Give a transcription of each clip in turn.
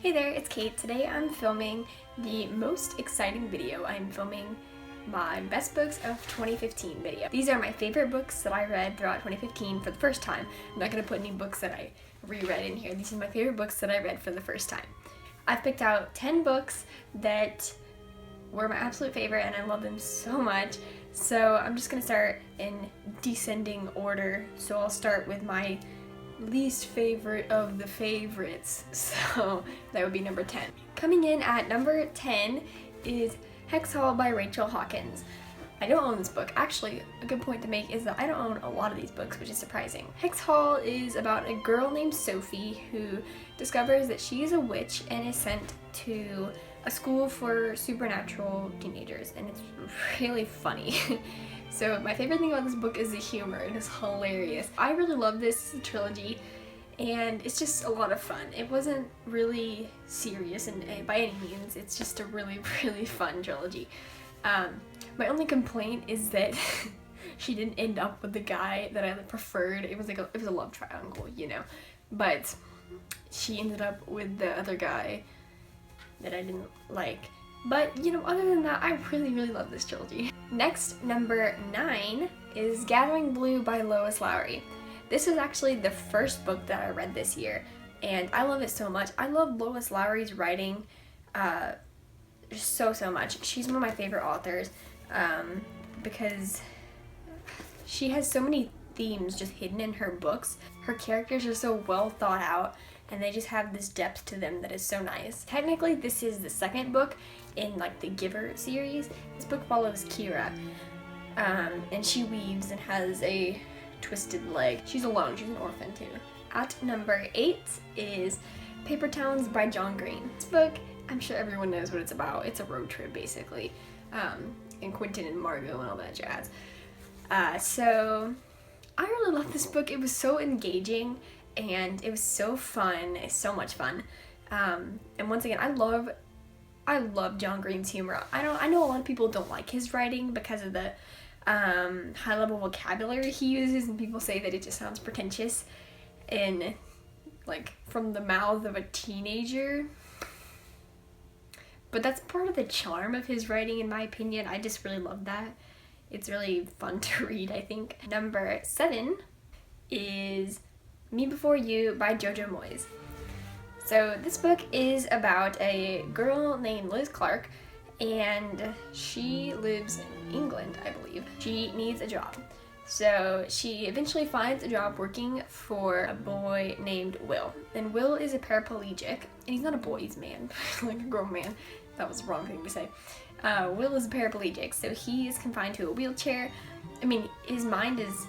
Hey there, it's Kate. Today I'm filming the most exciting video. I'm filming my best books of 2015 video. These are my favorite books that I read throughout 2015 for the first time. I'm not going to put any books that I reread in here. These are my favorite books that I read for the first time. I've picked out 10 books that were my absolute favorite and I love them so much. So I'm just going to start in descending order. So I'll start with my least favorite of the favorites, so that would be number 10. Coming in at number 10 is Hex Hall by Rachel Hawkins. I don't own this book. Actually, a good point to make is that I don't own a lot of these books, which is surprising. Hex Hall is about a girl named Sophie who discovers that she is a witch and is sent to a school for supernatural teenagers, and it's really funny. So my favorite thing about this book is the humor. It is hilarious. I really love this trilogy and it's just a lot of fun. It wasn't really serious by any means. It's just a really, really fun trilogy. My only complaint is that she didn't end up with the guy that I preferred. It was a love triangle, you know, but she ended up with the other guy that I didn't like. But, you know, other than that, I really, really love this trilogy. Next, number 9 is Gathering Blue by Lois Lowry. This was actually the first book that I read this year, and I love it so much. I love Lois Lowry's writing so much. She's one of my favorite authors because she has so many themes just hidden in her books. Her characters are so well thought out, and they just have this depth to them that is so nice. Technically, this is the second book in like the Giver series. This book follows Kira, and she weaves and has a twisted leg. She's alone, she's an orphan too. At number 8 is Paper Towns by John Green. This book, I'm sure everyone knows what it's about. It's a road trip basically, and Quentin and Margot and all that jazz. So I really love this book. It was so engaging and it was so fun. It's so much fun. And once again, I love John Green's humor. I know a lot of people don't like his writing because of the high level vocabulary he uses, and people say that it just sounds pretentious and like from the mouth of a teenager. But that's part of the charm of his writing, in my opinion. I just really love that. It's really fun to read, I think. Number 7 is Me Before You by Jojo Moyes. So this book is about a girl named Liz Clark, and she lives in England, I believe. She needs a job. So she eventually finds a job working for a boy named Will. And Will is a paraplegic, and he's not a boy, he's a man, like a grown man. That was the wrong thing to say. Will is a paraplegic, so he is confined to a wheelchair. I mean, his mind is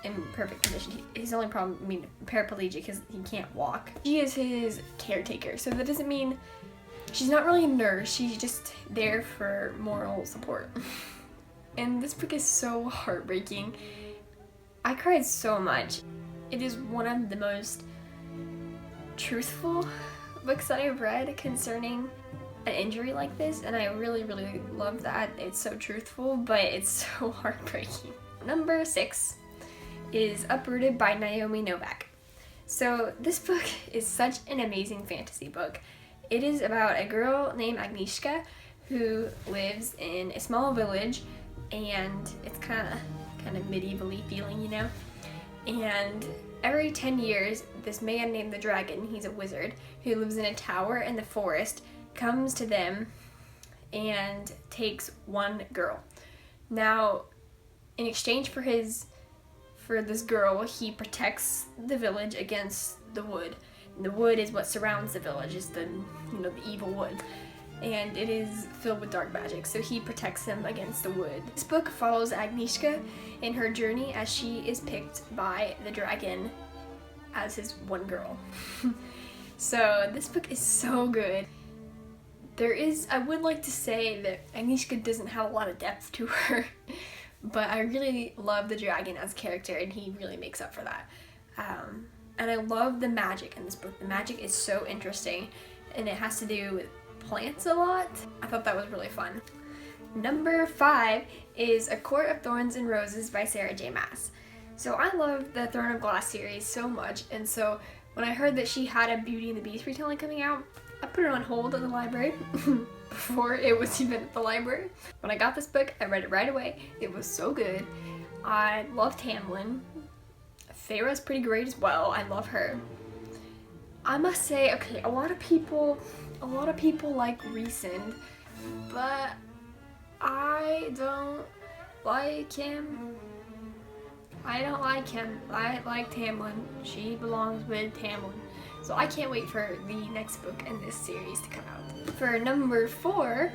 in perfect condition. His only problem, paraplegic, is he can't walk. She is his caretaker, so that doesn't mean she's not really a nurse. She's just there for moral support. And this book is so heartbreaking. I cried so much. It is one of the most truthful books that I've read concerning an injury like this, and I really, really love that. It's so truthful, but it's so heartbreaking. Number 6 is Uprooted by Naomi Novak. So this book is such an amazing fantasy book. It is about a girl named Agnieszka who lives in a small village, and it's kind of medievally feeling, you know? And every 10 years, this man named the Dragon, he's a wizard, who lives in a tower in the forest, comes to them and takes one girl. Now, in exchange for this girl, he protects the village against the wood. And the wood is what surrounds the village, is the evil wood. And it is filled with dark magic, so he protects them against the wood. This book follows Agnieszka in her journey as she is picked by the dragon as his one girl. So this book is so good. I would like to say that Agnieszka doesn't have a lot of depth to her, but I really love the dragon as a character, and he really makes up for that. And I love the magic in this book. The magic is so interesting, and it has to do with plants a lot. I thought that was really fun. Number 5 is A Court of Thorns and Roses by Sarah J. Maas. So I love the Throne of Glass series so much, and so when I heard that she had a Beauty and the Beast retelling coming out, put it on hold at the library before it was even at the library. When I got this book, I read it right away. It was so good. I love Tamlin. Feyre's pretty great as well. I love her. I must say, okay, a lot of people like Rhysand, but I don't like him. I don't like him. I like Tamlin. She belongs with Tamlin. So I can't wait for the next book in this series to come out. For number 4,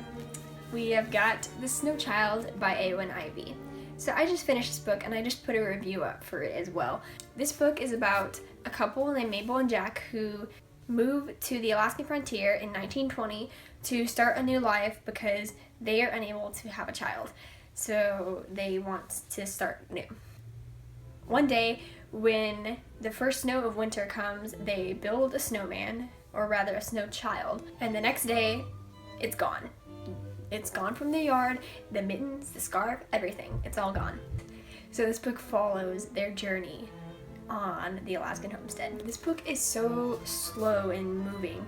we have got The Snow Child by Eowyn Ivy. So I just finished this book and I just put a review up for it as well. This book is about a couple named Mabel and Jack who move to the Alaskan frontier in 1920 to start a new life because they are unable to have a child. So they want to start new. One day, when the first snow of winter comes, they build a snowman, or rather a snow child, and the next day, it's gone. It's gone from the yard, the mittens, the scarf, everything. It's all gone. So this book follows their journey on the Alaskan homestead. This book is so slow and moving,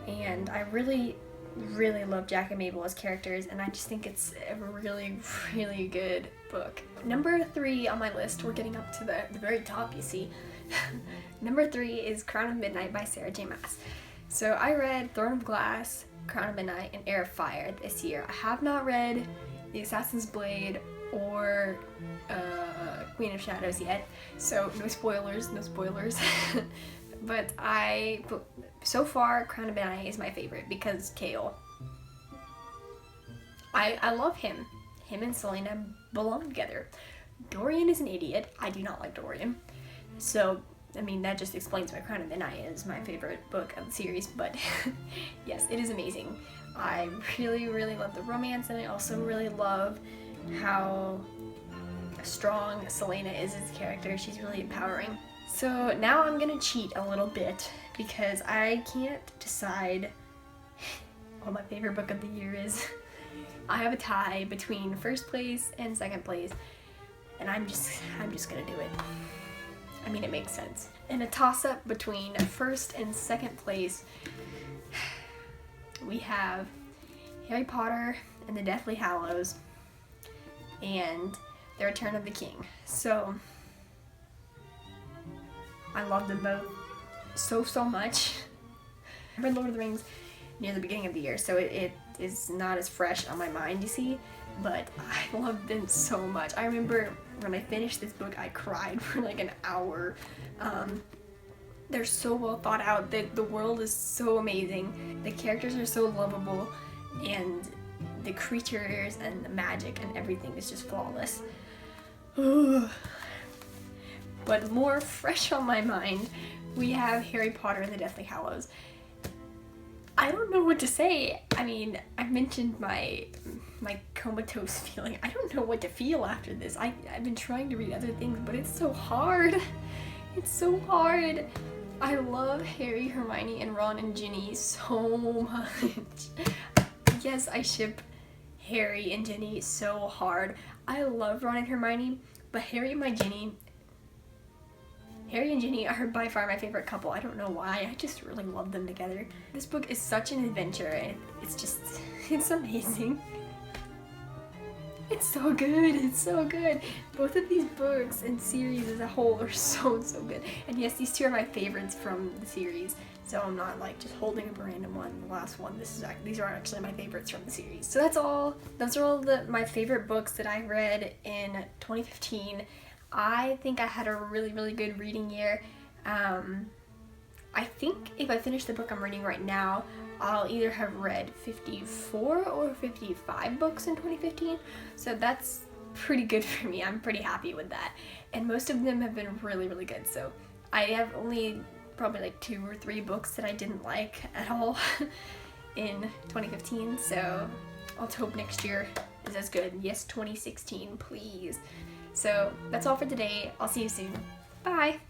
and I really love Jack and Mabel as characters, and I just think it's a really good book. Number 3 on my list, we're getting up to the very top, you see. Number 3 is Crown of Midnight by Sarah J. Maas. So I read Throne of Glass, Crown of Midnight, and Heir of Fire this year. I have not read The Assassin's Blade or Queen of Shadows yet, so no spoilers. But so far, Crown of Midnight is my favorite because Chaol. I love him. Him and Selena belong together. Dorian is an idiot. I do not like Dorian. So, I mean, that just explains why Crown of Midnight is my favorite book of the series, but yes, it is amazing. I really love the romance, and I also really love how strong Selena is as a character. She's really empowering. So now I'm gonna cheat a little bit because I can't decide what my favorite book of the year is. I have a tie between first place and second place, and I'm just gonna do it. I mean, it makes sense. In a toss-up between first and second place, we have Harry Potter and the Deathly Hallows and The Return of the King. So I love them both so much. I read Lord of the Rings near the beginning of the year, so it is not as fresh on my mind, you see, but I love them so much. I remember when I finished this book, I cried for like an hour. They're so well thought out. The world is so amazing. The characters are so lovable, and the creatures and the magic and everything is just flawless. But more fresh on my mind, we have Harry Potter and the Deathly Hallows. I don't know what to say. I mean, I mentioned my comatose feeling. I don't know what to feel after this. I've been trying to read other things, but it's so hard. It's so hard. I love Harry, Hermione, and Ron and Ginny so much. Yes, I ship Harry and Ginny so hard. I love Ron and Hermione, but Harry and Ginny are by far my favorite couple. I don't know why, I just really love them together. This book is such an adventure, and it's amazing. It's so good. Both of these books and series as a whole are so good. And yes, these two are my favorites from the series, so I'm not like just holding up a random one, the last one. These are actually my favorites from the series. So that's all. Those are all my favorite books that I read in 2015. I think I had a really good reading year. I think if I finish the book I'm reading right now, I'll either have read 54 or 55 books in 2015. So that's pretty good for me. I'm pretty happy with that. And most of them have been really good. So I have only probably like 2 or 3 books that I didn't like at all in 2015. So let's hope next year is as good. Yes, 2016, please. So that's all for today. I'll see you soon. Bye!